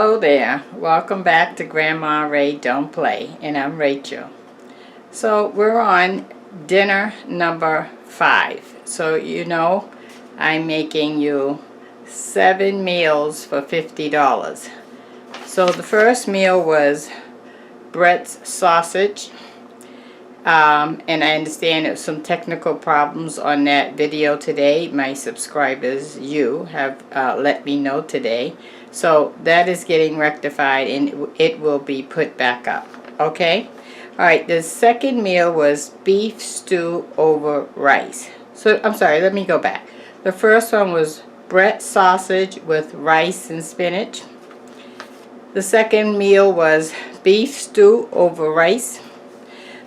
Hello there. Welcome back to Grandma Ray Don't Play, and I'm Rachel. So we're on dinner number 5. So you know I'm making you 7 meals for $50. So the first meal was Brett's sausage. And I understand there's some technical problems on that video today. My subscribers, you, have let me know today. So that is getting rectified and it will be put back up. Okay? Alright, the second meal was beef stew over rice. So, I'm sorry, let me go back. The first one was Brett's sausage with rice and spinach. The second meal was beef stew over rice.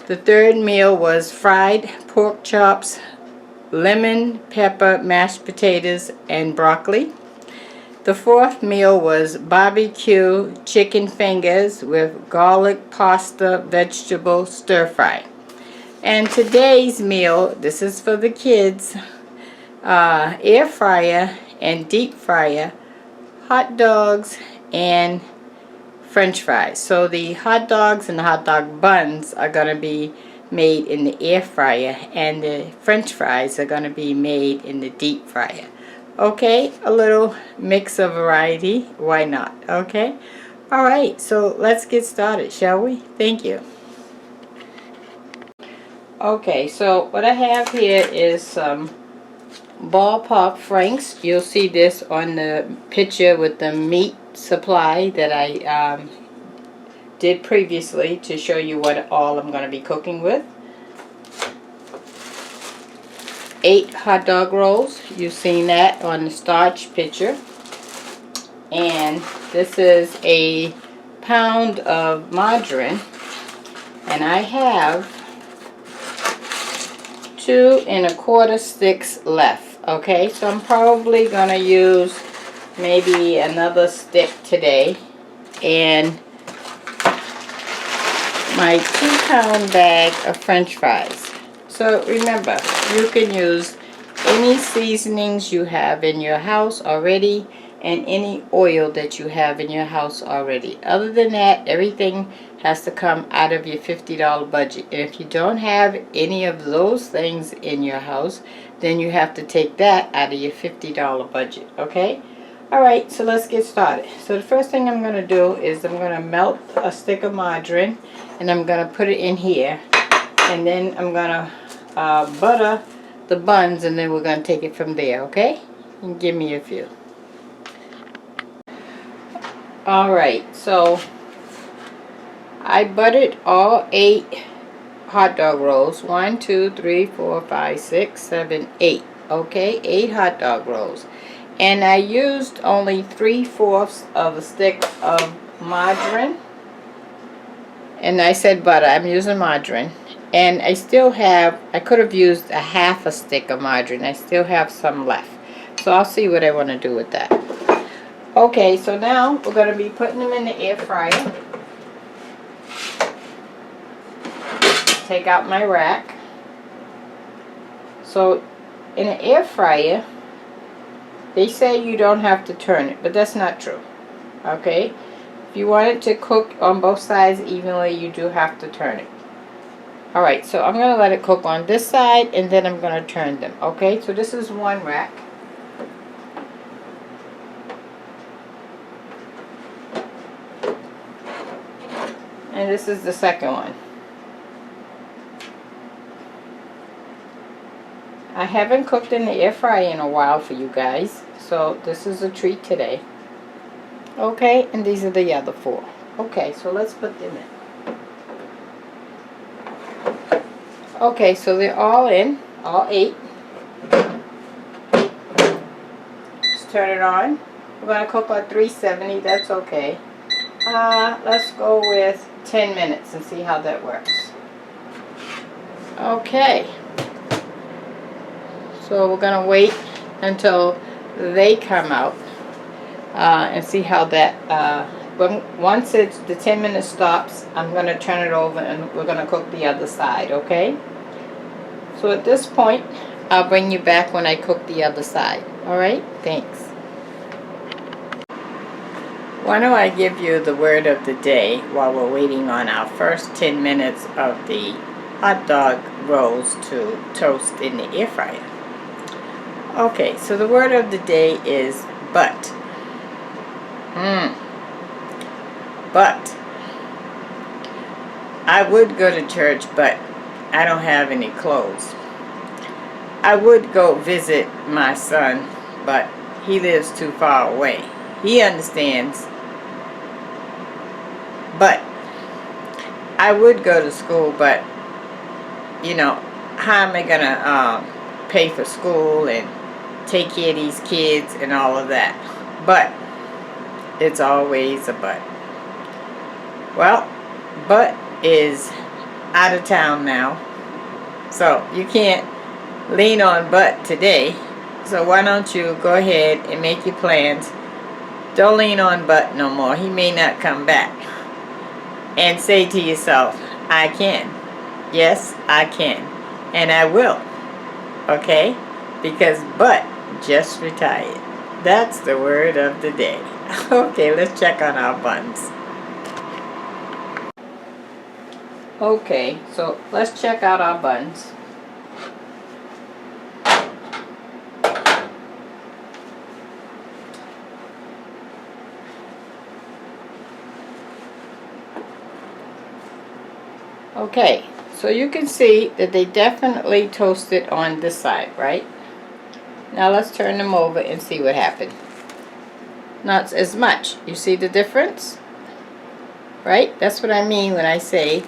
The third meal was fried pork chops, lemon pepper mashed potatoes, and broccoli. The fourth meal was barbecue chicken fingers with garlic pasta vegetable stir fry. And today's meal, this is for the kids, air fryer and deep fryer, hot dogs and French fries. So the hot dogs and the hot dog buns are going to be made in the air fryer, and the French fries are going to be made in the deep fryer. Okay, a little mix of variety. Why not? Okay. Alright, so let's get started, shall we? Thank you. Okay, so what I have here is some ballpark franks. You'll see this on the picture with the meat supply that I did previously to show you what all I'm going to be cooking with. 8 hot dog rolls. You've seen that on the starch picture. And this is a pound of margarine. And I have 2 1/4 sticks left. Okay, so I'm probably going to use maybe another stick today. And my 2-pound bag of French fries. So remember, you can use any seasonings you have in your house already and any oil that you have in your house already. Other than that, everything has to come out of your $50 budget. And if you don't have any of those things in your house, then you have to take that out of your $50 budget. Okay? Alright, so let's get started. So the first thing I'm going to do is I'm going to melt a stick of margarine and I'm going to put it in here. And then I'm going to butter the buns, and then we're going to take it from there, okay? And give me a few. Alright, so I buttered all 8 hot dog rolls. 1, 2, 3, 4, 5, 6, 7, 8. Okay, 8 hot dog rolls. And I used only 3/4 of a stick of margarine. And I said butter, I'm using margarine. And I still have, I could have used a 1/2 stick of margarine. I still have some left. So I'll see what I want to do with that. Okay, so now we're going to be putting them in the air fryer. Take out my rack. So in an air fryer, they say you don't have to turn it, but that's not true. Okay? If you want it to cook on both sides evenly, you do have to turn it. Alright, so I'm going to let it cook on this side, and then I'm going to turn them. Okay, so this is one rack. And this is the second one. I haven't cooked in the air fryer in a while for you guys, so this is a treat today. Okay, and these are the other 4. Okay, so let's put them in. Okay, so they're all in, all 8. Let's turn it on. We're going to cook on 370, that's okay. Let's go with 10 minutes and see how that works. Okay. So we're going to wait until they come out and see how that, once the 10 minutes stops, I'm going to turn it over and we're going to cook the other side, okay? So at this point, I'll bring you back when I cook the other side. Alright? Thanks. Why don't I give you the word of the day while we're waiting on our first 10 minutes of the hot dog rolls to toast in the air fryer. Okay, so the word of the day is but. But I would go to church, but I don't have any clothes. I would go visit my son, but he lives too far away. He understands. But I would go to school, but you know, how am I gonna pay for school and take care of these kids and all of that? But it's always a but. Well, but is out of town now, so you can't lean on but today. So why don't you go ahead and make your plans. Don't lean on but no more. He may not come back. And say to yourself, I can. Yes, I can. And I will. Okay? Because but just retired. That's the word of the day. Okay, let's check on our buns. Okay, so let's check out our buns. Okay, so you can see that they definitely toasted on this side, right? Now let's turn them over and see what happened. Not as much. You see the difference? Right? That's what I mean when I say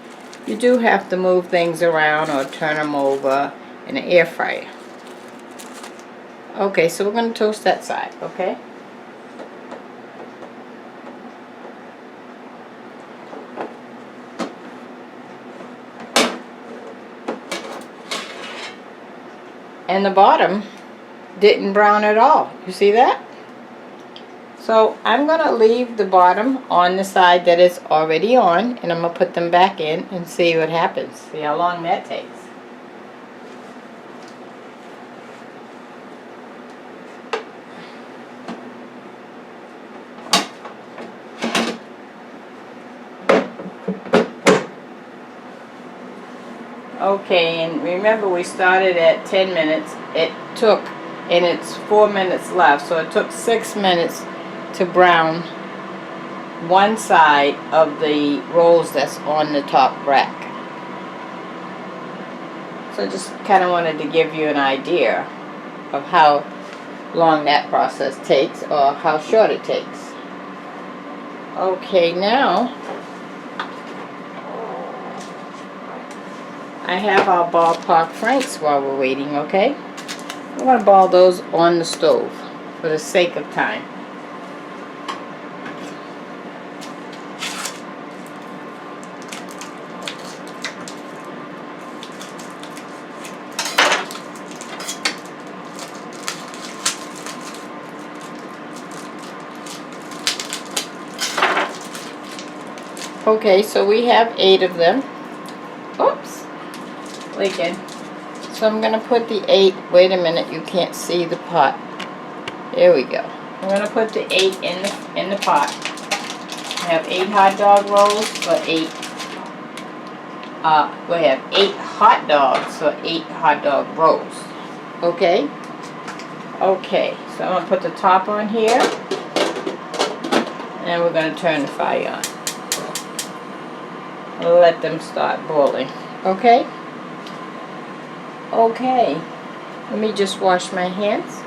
you do have to move things around or turn them over in an air fryer. Okay, so we're going to toast that side, okay? And the bottom didn't brown at all. You see that? So I'm going to leave the bottom on the side that it's already on, and I'm going to put them back in and see what happens. See how long that takes. Okay, and remember we started at 10 minutes. It took, and it's 4 minutes left, so it took 6 minutes to brown one side of the rolls that's on the top rack. So just kind of wanted to give you an idea of how long that process takes or how short it takes. Okay, now I have our ballpark franks while we're waiting, okay? I'm going to ball those on the stove for the sake of time. Okay, so we have 8 of them. Oops, leaking. So I'm going to put the 8, wait a minute, you can't see the pot. There we go. I'm going to put the 8 in the pot. I have 8 hot dog rolls for 8. We have 8 hot dogs for 8 hot dog rolls. Okay? Okay, so I'm going to put the top on here. And we're going to turn the fire on. Let them start boiling. Okay? Okay. Let me just wash my hands.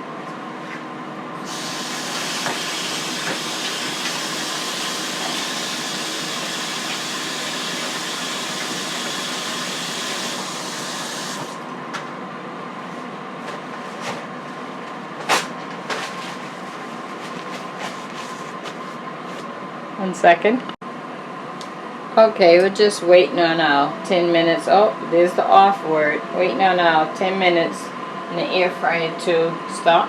One second. Okay, we're just waiting on our 10 minutes. Oh, there's the off word. Waiting on our 10 minutes in the air fryer to stop.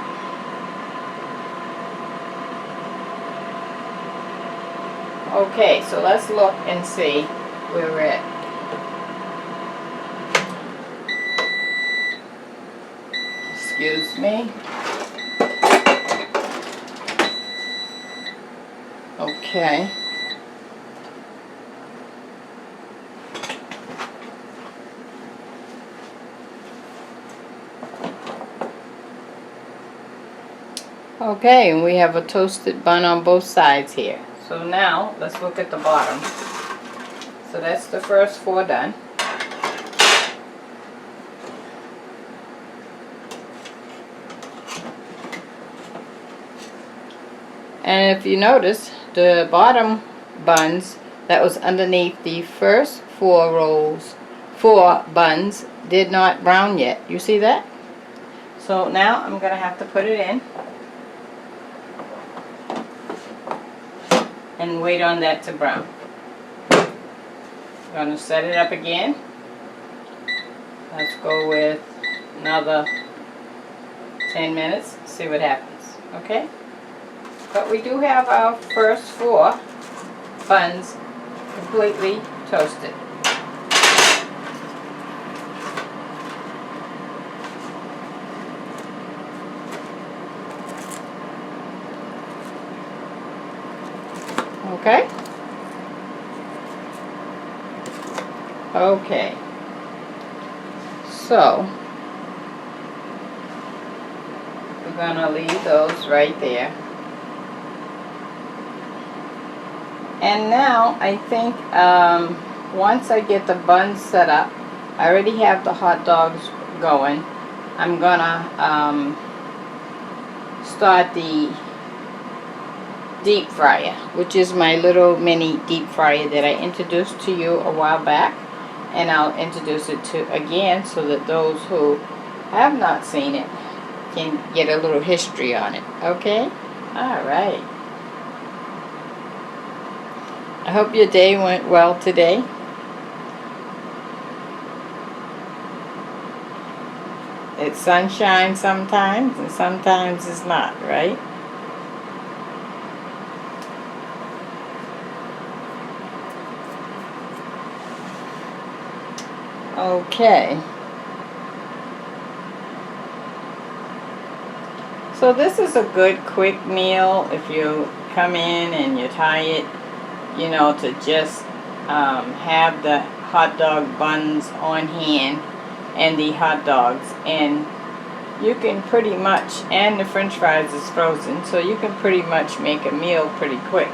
Okay, so let's look and see where we're at. Excuse me. Okay. Okay, and we have a toasted bun on both sides here. So now, let's look at the bottom. So that's the first 4 done. And if you notice, the bottom buns that was underneath the first 4 buns did not brown yet. You see that? So now I'm going to have to put it in and wait on that to brown. I'm going to set it up again. Let's go with another 10 minutes, see what happens. Okay? But we do have our first 4 buns completely toasted. Okay? Okay. So, we're going to leave those right there. And now I think once I get the buns set up, I already have the hot dogs going. I'm gonna start the deep fryer, which is my little mini deep fryer that I introduced to you a while back, and I'll introduce it to again so that those who have not seen it can get a little history on it. Okay? Alright. I hope your day went well today. It's sunshine sometimes and sometimes it's not, right? Okay. So this is a good quick meal if you come in and you're tired, you know, to just have the hot dog buns on hand and the hot dogs, and you can pretty much, and the french fries is frozen, so you can pretty much make a meal pretty quick.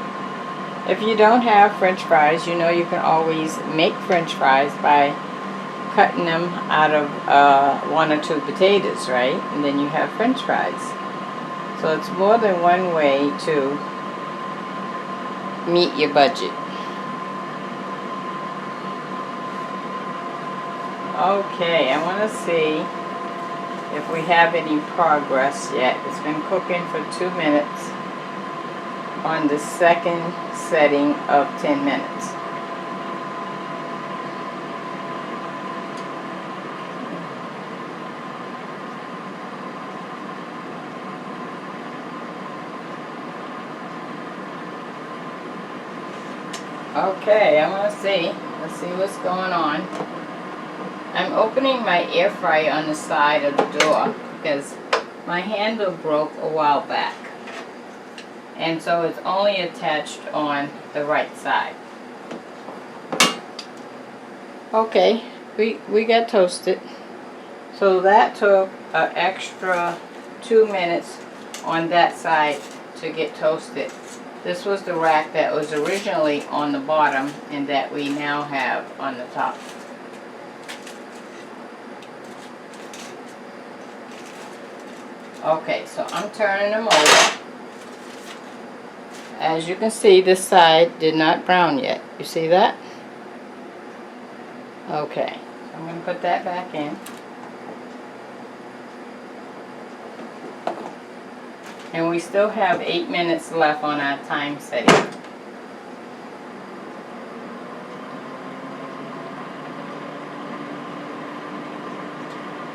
If you don't have french fries, you know, you can always make french fries by cutting them out of 1 or 2 potatoes, right? And then you have french fries. So it's more than one way to meet your budget. Okay, I want to see if we have any progress yet. It's been cooking for 2 minutes on the second setting of 10 minutes. Okay, I want to see. Let's see what's going on. I'm opening my air fryer on the side of the door because my handle broke a while back. And so it's only attached on the right side. Okay, we got toasted. So that took an extra 2 minutes on that side to get toasted. This was the rack that was originally on the bottom and that we now have on the top. Okay, so I'm turning them over. As you can see, this side did not brown yet. You see that? Okay, so I'm going to put that back in. And we still have 8 minutes left on our time setting.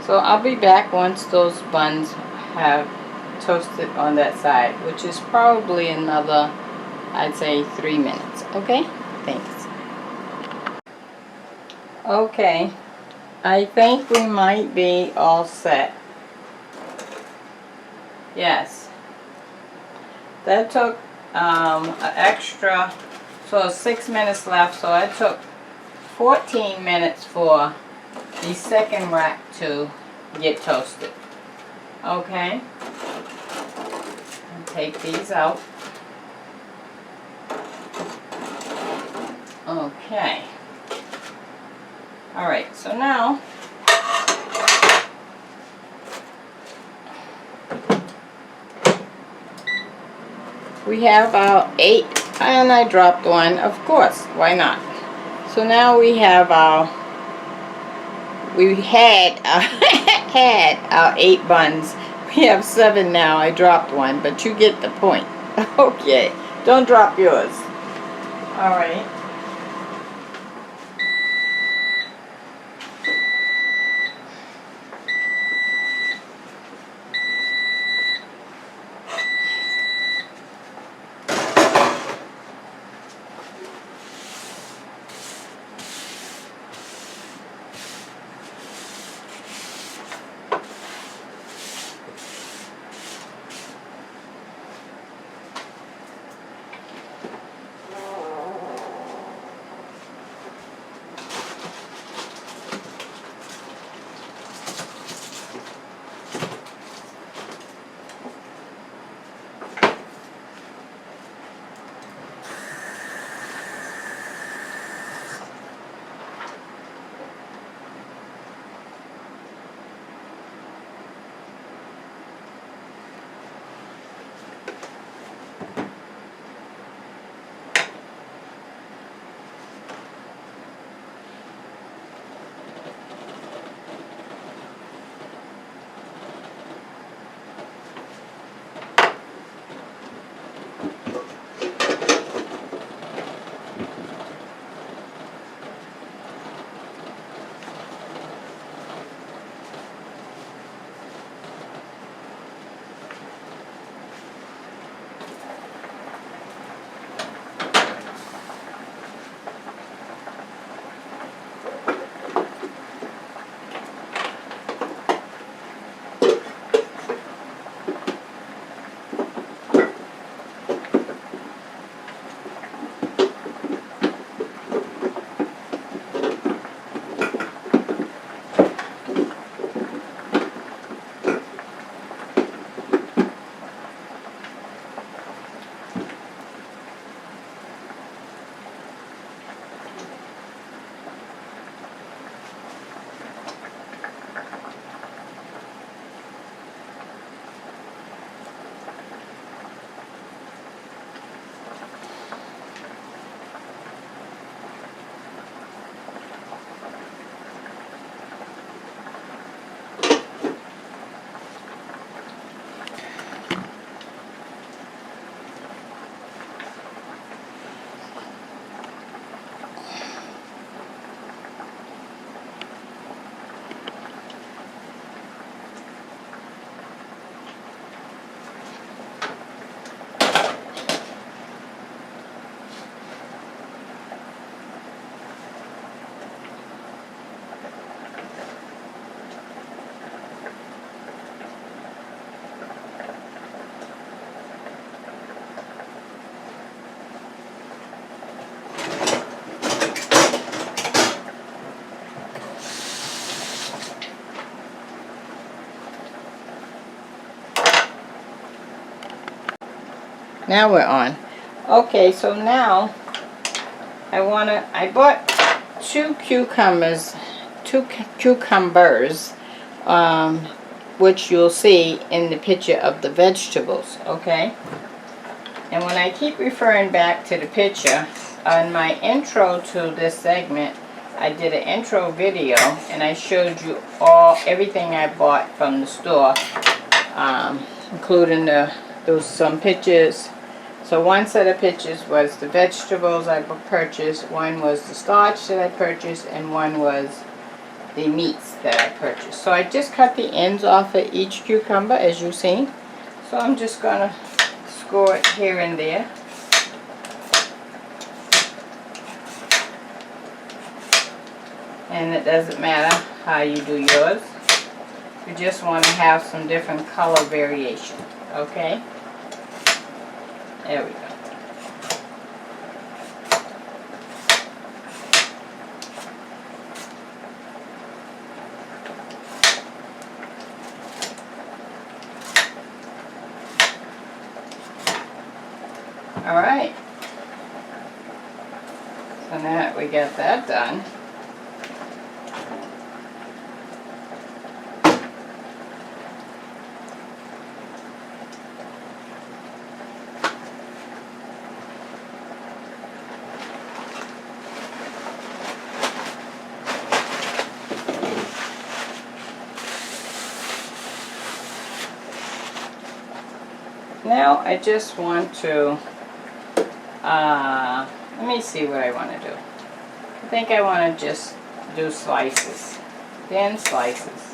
So I'll be back once those buns have toasted on that side, which is probably another, I'd say, 3 minutes. Okay? Thanks. Okay, I think we might be all set. Yes. That took an extra, so 6 minutes left, so I took 14 minutes for the second rack to get toasted. Okay, and take these out. Okay, alright, so now we have our 8, and I dropped one, of course, why not? So now we have our, we had had our 8 buns. We have 7 now. I dropped one, but you get the point. Okay, don't drop yours. All right. Now we're on. Okay, so now I bought 2 cucumbers, which you'll see in the picture of the vegetables, okay? And when I keep referring back to the picture, on my intro to this segment, I did an intro video and I showed you everything I bought from the store, including some pictures. So one set of pictures was the vegetables I purchased, one was the starch that I purchased, and one was the meats that I purchased. So I just cut the ends off of each cucumber, as you've seen. So I'm just going to score it here and there. And it doesn't matter how you do yours. You just want to have some different color variation. Okay? There we go. Alright. So now that we got that done, now I just want to, let me see what I want to do. I think I want to just do slices, thin slices.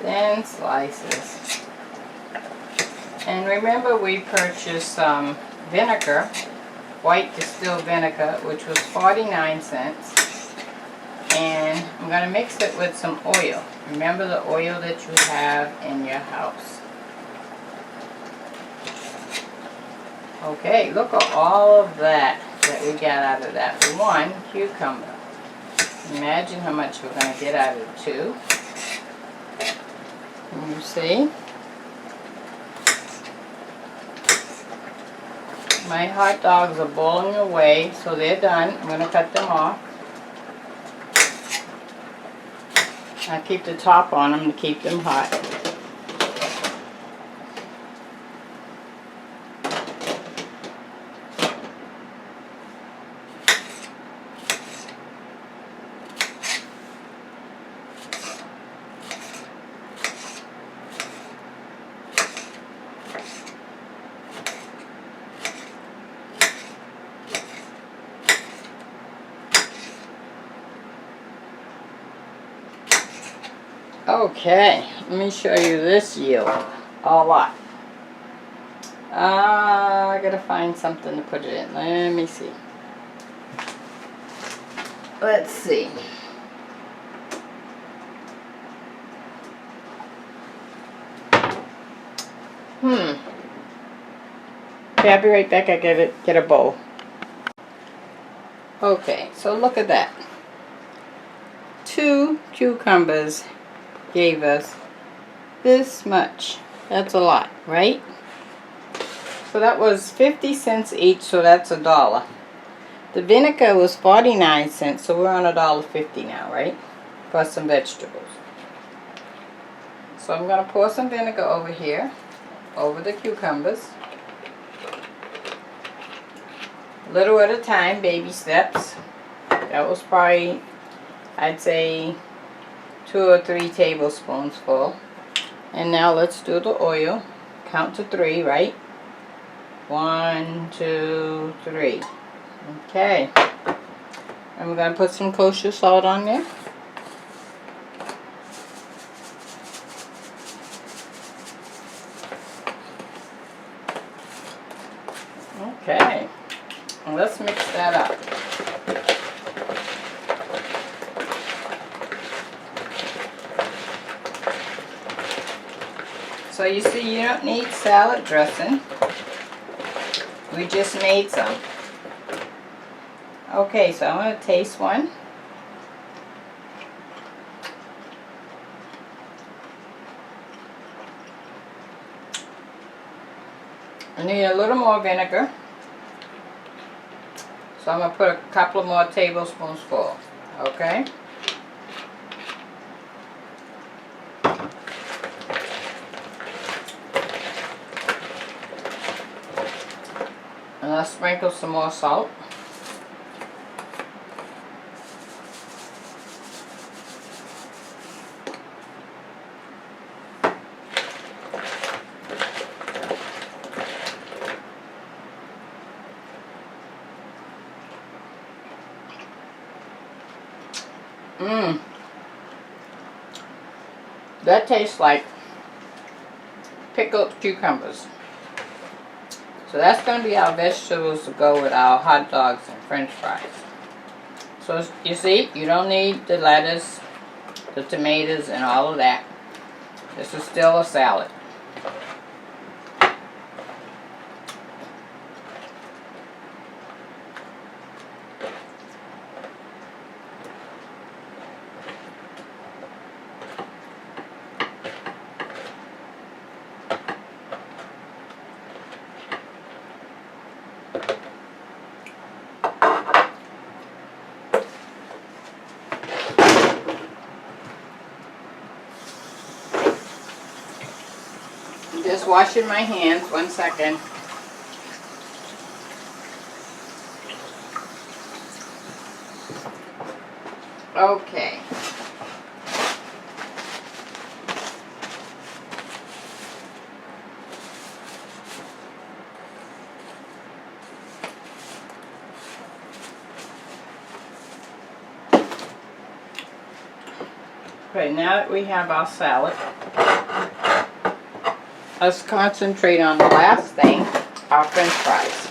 Thin slices. And remember, we purchased some vinegar, white distilled vinegar, which was 49 cents. And I'm going to mix it with some oil. Remember the oil that you have in your house. Okay, look at all of that we got out of that one cucumber. Imagine how much we're going to get out of two. You see? My hot dogs are boiling away, so they're done. I'm going to cut them off. I keep the top on them to keep them hot. Okay, let me show you this yield. A lot. I gotta find something to put it in. Let me see. Let's see. Okay, I'll be right back. I get a bowl. Okay, so look at that. 2 cucumbers gave us this much. That's a lot, right? So that was 50 cents each, so that's $1. The vinegar was 49 cents, so we're on $1.50 now, right? Plus some vegetables. So I'm going to pour some vinegar over here, over the cucumbers. Little at a time, baby steps. That was probably, I'd say, 2 or 3 tablespoons full. And now let's do the oil. Count to 3, right? 1, 2, 3. Okay. And we're going to put some kosher salt on there. Okay. And let's mix that up. So you see, you don't need salad dressing. We just made some. Okay, so I'm going to taste one. I need a little more vinegar. So I'm going to put a couple of more tablespoons full. Okay? And I'll sprinkle some more salt. That tastes like pickled cucumbers. So that's going to be our vegetables to go with our hot dogs and french fries. So you see, you don't need the lettuce, the tomatoes, and all of that. This is still a salad. Just washing my hands, 1 second. Okay. Okay, now that we have our salad, let's concentrate on the last thing, our French fries.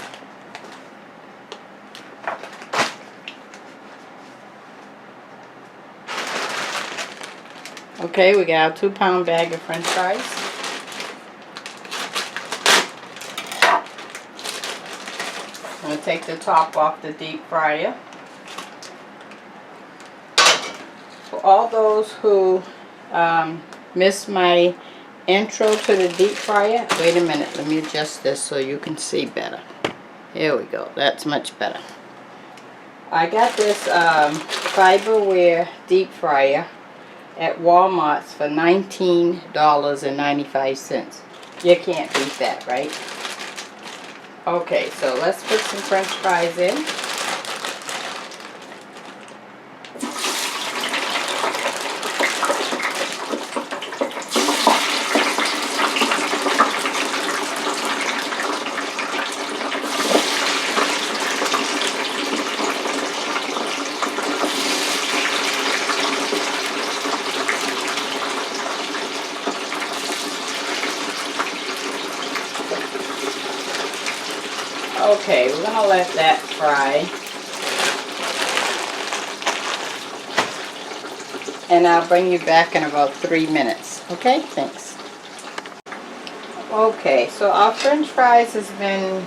Okay, we got a 2-pound bag of French fries. I'm going to take the top off the deep fryer. For all those who missed my intro to the deep fryer, wait a minute, let me adjust this so you can see better. Here we go, that's much better. I got this fiberware deep fryer at Walmart's for $19.95. You can't beat that, right? Okay, so let's put some French fries in. Okay, we're going to let that fry. And I'll bring you back in about 3 minutes. Okay, thanks. Okay, so our French fries has been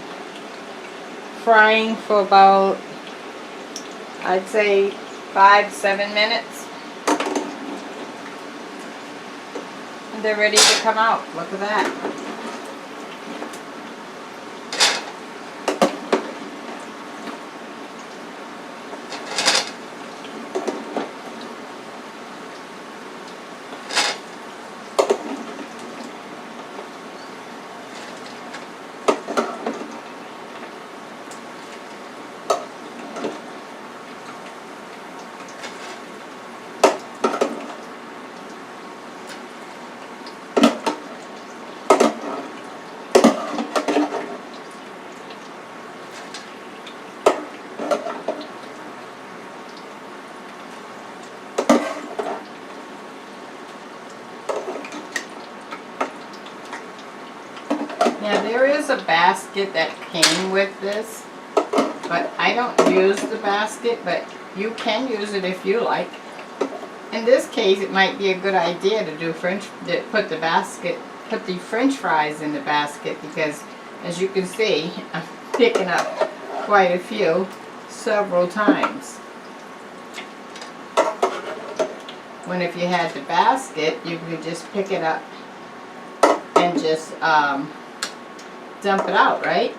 frying for about, I'd say, 5-7 minutes. And they're ready to come out. Look at that. Yeah, there is a basket that came with this, but I don't use the basket, but you can use it if you like. In this case, it might be a good idea to do put the French fries in the basket, because as you can see, I'm picking up quite a few several times. When if you had the basket, you could just pick it up and just dump it out, right?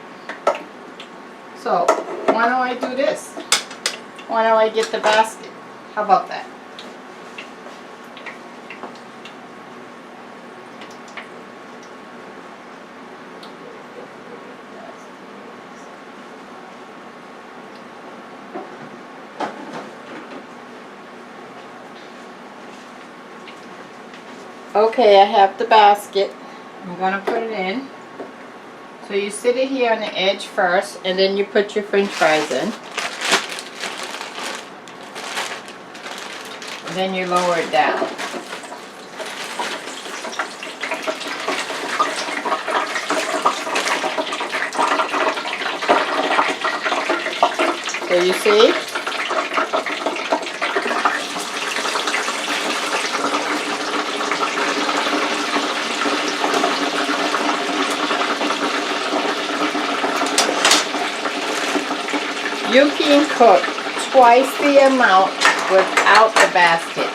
So why don't I do this? Why don't I get the basket? How about that? Okay, I have the basket. I'm going to put it in. So you sit it here on the edge first, and then you put your French fries in. And then you lower it down. So you see? You can cook twice the amount without the basket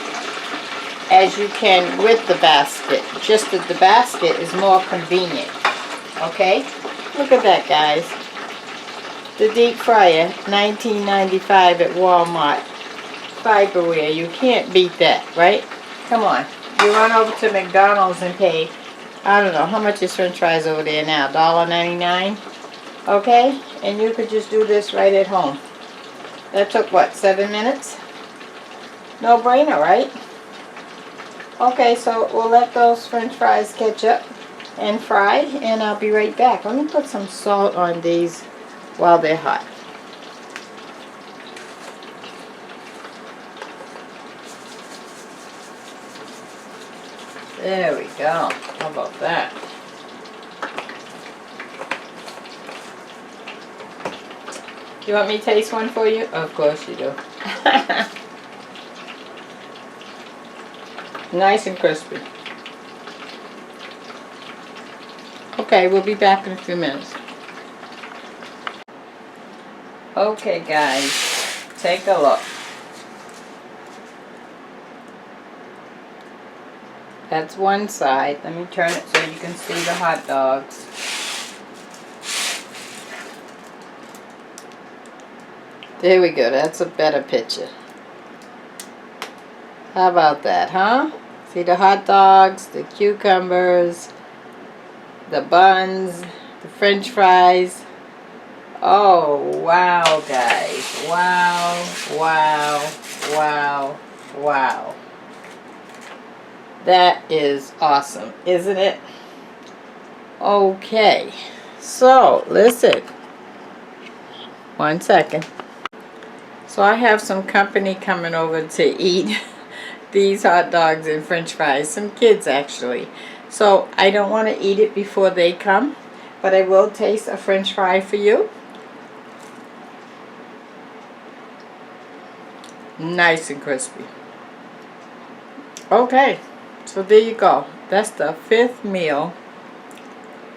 as you can with the basket. Just that the basket is more convenient. Okay? Look at that, guys. The deep fryer, $19.95 at Walmart. Fiberware. You can't beat that, right? Come on. You run over to McDonald's and pay, I don't know, how much is french fries over there now? $1.99? Okay? And you could just do this right at home. That took, what, 7 minutes? No brainer, right? Okay, so we'll let those french fries catch up and fry, and I'll be right back. Let me put some salt on these while they're hot. There we go. How about that? You want me to taste one for you? Of course you do. Nice and crispy. Okay, we'll be back in a few minutes. Okay, guys, take a look. That's one side. Let me turn it so you can see the hot dogs. There we go. That's a better picture. How about that, huh? See the hot dogs, the cucumbers, the buns, the french fries. Oh, wow, guys. Wow, wow, wow, wow. That is awesome, isn't it? Okay, so listen. 1 second. So I have some company coming over to eat these hot dogs and french fries. Some kids, actually. So I don't want to eat it before they come, but I will taste a french fry for you. Nice and crispy. Okay, so there you go. That's the 5th meal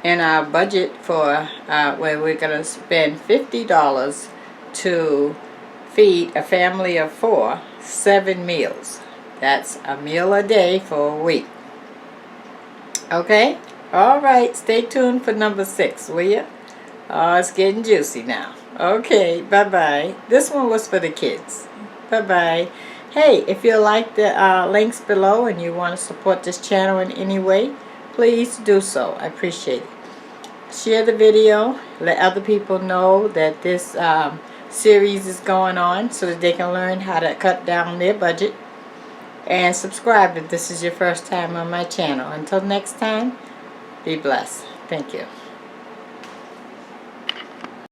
in our budget for where we're going to spend $50 to feed a family of 4, 7 meals. That's a meal a day for a week. Okay? Alright, stay tuned for number 6, will you? Oh, it's getting juicy now. Okay, bye-bye. This one was for the kids. Bye-bye. Hey, if you like the links below and you want to support this channel in any way, please do so. I appreciate it. Share the video. Let other people know that this series is going on so that they can learn how to cut down their budget. And subscribe if this is your first time on my channel. Until next time, be blessed. Thank you.